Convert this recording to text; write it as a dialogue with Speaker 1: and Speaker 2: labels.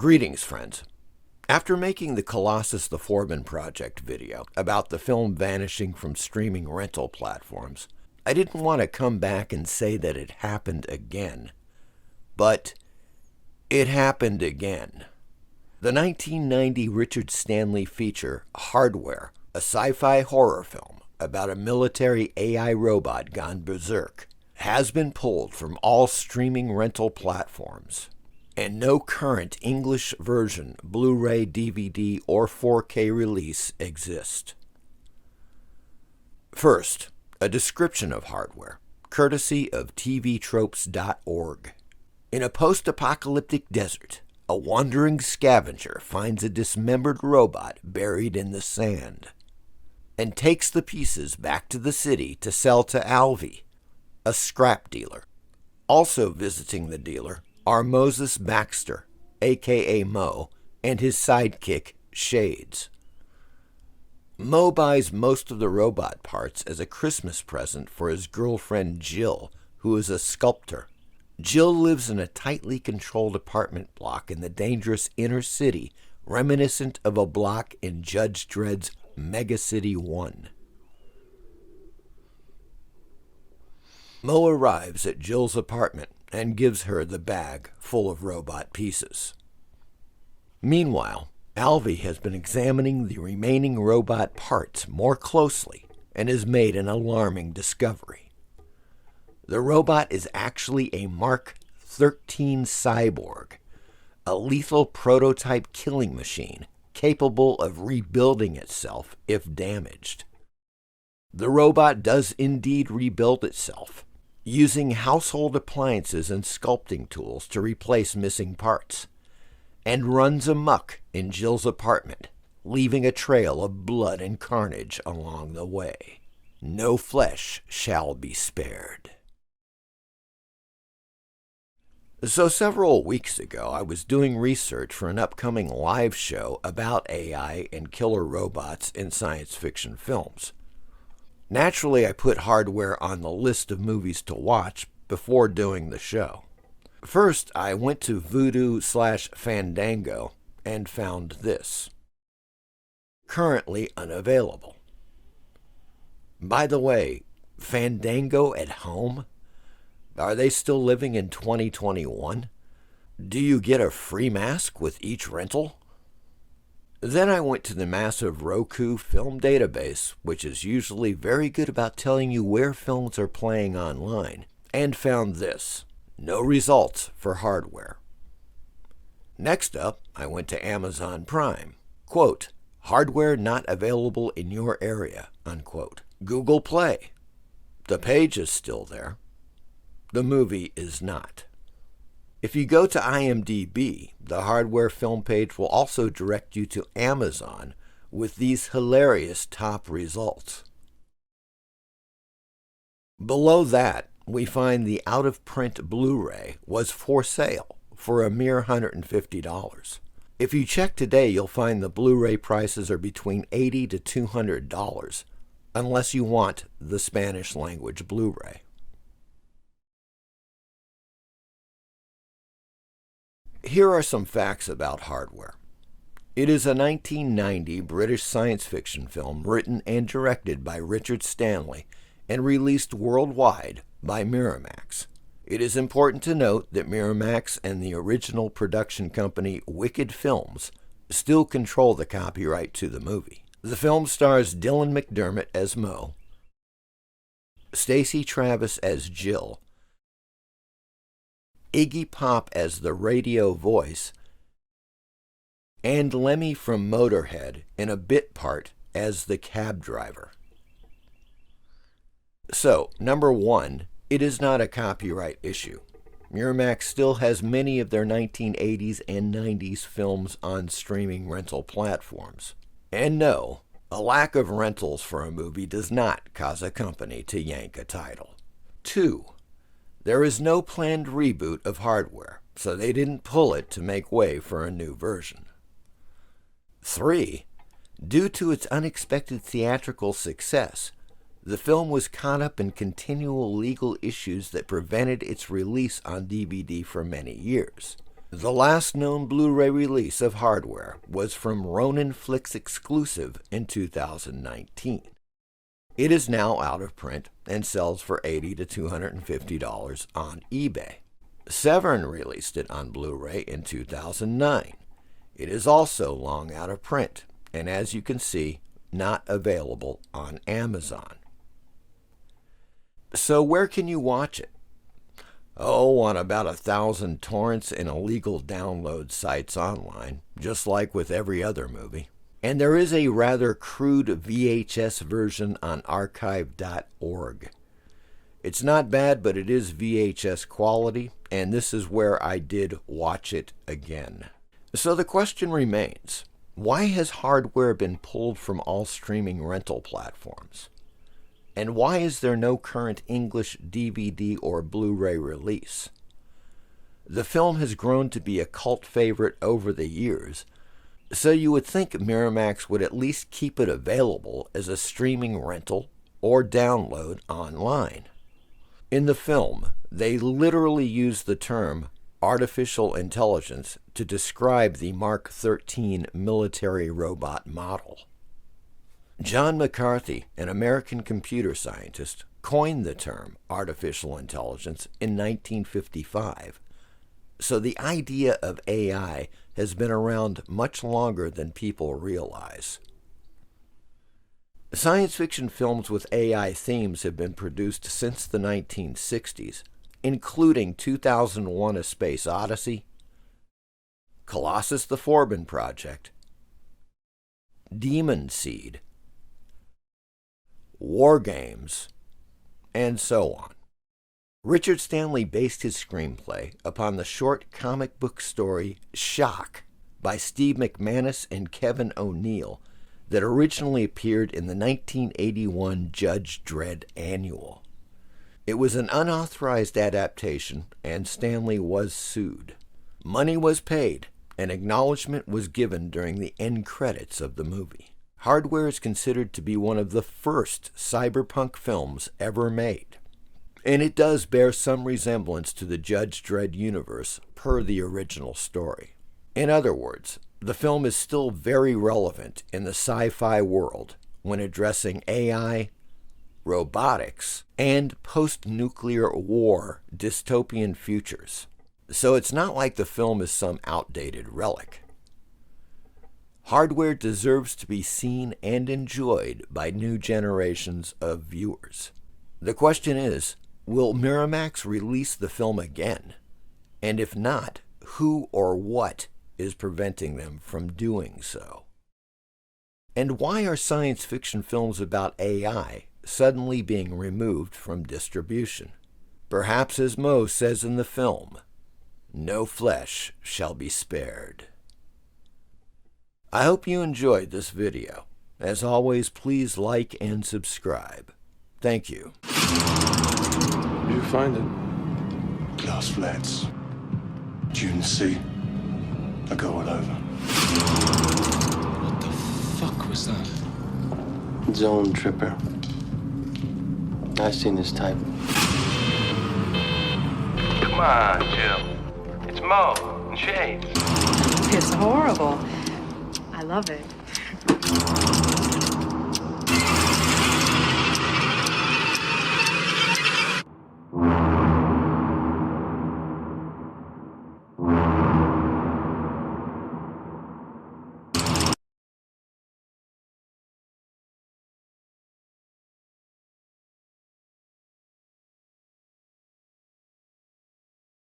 Speaker 1: Greetings, friends. After making the Colossus the Foreman Project video about the film vanishing from streaming rental platforms, I didn't want to come back and say that it happened again. But it happened again. The 1990 Richard Stanley feature, Hardware, a sci-fi horror film about a military AI robot gone berserk, has been pulled from all streaming rental platforms, and no current English version, Blu-ray, DVD, or 4K release exists. First, a description of Hardware, courtesy of tvtropes.org. In a post-apocalyptic desert, a wandering scavenger finds a dismembered robot buried in the sand and takes the pieces back to the city to sell to Alvy, a scrap dealer. Also visiting the dealer are Moses Baxter, aka Mo, and his sidekick, Shades. Mo buys most of the robot parts as a Christmas present for his girlfriend Jill, who is a sculptor. Jill lives in a tightly controlled apartment block in the dangerous inner city, reminiscent of a block in Judge Dredd's Mega City 1. Mo arrives at Jill's apartment and gives her the bag full of robot pieces. Meanwhile, Alvy has been examining the remaining robot parts more closely and has made an alarming discovery. The robot is actually a Mark 13 cyborg, a lethal prototype killing machine capable of rebuilding itself if damaged. The robot does indeed rebuild itself, using household appliances and sculpting tools to replace missing parts, and runs amok in Jill's apartment, leaving a trail of blood and carnage along the way. No flesh shall be spared. So several weeks ago, I was doing research for an upcoming live show about AI and killer robots in science fiction films. Naturally, I put Hardware on the list of movies to watch before doing the show. First, I went to Vudu/Fandango and found this. Currently unavailable. By the way, Fandango at home? Are they still living in 2021? Do you get a free mask with each rental? Then I went to the massive Roku film database, which is usually very good about telling you where films are playing online, and found this. No results for Hardware. Next up, I went to Amazon Prime. Quote, Hardware not available in your area, unquote. Google Play. The page is still there. The movie is not. If you go to IMDb, the Hardware film page will also direct you to Amazon with these hilarious top results. Below that, we find the out-of-print Blu-ray was for sale for a mere $150. If you check today, you'll find the Blu-ray prices are between $80 to $200, unless you want the Spanish-language Blu-ray. Here are some facts about Hardware. It is a 1990 British science fiction film written and directed by Richard Stanley and released worldwide by Miramax. It is important to note that Miramax and the original production company Wicked Films still control the copyright to the movie. The film stars Dylan McDermott as Mo, Stacey Travis as Jill, Iggy Pop as the radio voice, and Lemmy from Motorhead in a bit part as the cab driver. So, number one, it is not a copyright issue. Miramax still has many of their 1980s and 90s films on streaming rental platforms. And no, a lack of rentals for a movie does not cause a company to yank a title. 2. There is no planned reboot of Hardware, so they didn't pull it to make way for a new version. 3. Due to its unexpected theatrical success, the film was caught up in continual legal issues that prevented its release on DVD for many years. The last known Blu-ray release of Hardware was from Ronin Flix exclusive in 2019. It is now out of print and sells for $80 to $250 on eBay. Severn released it on Blu-ray in 2009. It is also long out of print, and as you can see, not available on Amazon. So where can you watch it? Oh, on about 1,000 torrents and illegal download sites online, just like with every other movie. And there is a rather crude VHS version on archive.org. It's not bad, but it is VHS quality, and this is where I did watch it again. So the question remains, why has Hardware been pulled from all streaming rental platforms? And why is there no current English DVD or Blu-ray release? The film has grown to be a cult favorite over the years, so you would think Miramax would at least keep it available as a streaming rental or download online. In the film, they literally use the term artificial intelligence to describe the Mark 13 military robot model. John McCarthy, an American computer scientist, coined the term artificial intelligence in 1955, so the idea of AI has been around much longer than people realize. Science fiction films with AI themes have been produced since the 1960s, including 2001: A Space Odyssey, Colossus the Forbin Project, Demon Seed, War Games, and so on. Richard Stanley based his screenplay upon the short comic book story Shock by Steve McManus and Kevin O'Neill that originally appeared in the 1981 Judge Dredd Annual. It was an unauthorized adaptation, and Stanley was sued. Money was paid, and acknowledgement was given during the end credits of the movie. Hardware is considered to be one of the first cyberpunk films ever made, and it does bear some resemblance to the Judge Dredd universe per the original story. In other words, the film is still very relevant in the sci-fi world when addressing AI, robotics, and post-nuclear war dystopian futures. So it's not like the film is some outdated relic. Hardware deserves to be seen and enjoyed by new generations of viewers. The question is, will Miramax release the film again? And if not, who or what is preventing them from doing so? And why are science fiction films about AI suddenly being removed from distribution? Perhaps as Moe says in the film, no flesh shall be spared. I hope you enjoyed this video. As always, please like and subscribe. Thank you.
Speaker 2: Did you find it?
Speaker 3: Glass flats. June sea. I go all over.
Speaker 2: What the fuck was that?
Speaker 4: Zone tripper. I've seen this type.
Speaker 5: Come on, Jill. It's Mo and Shades.
Speaker 6: It's horrible. I love it.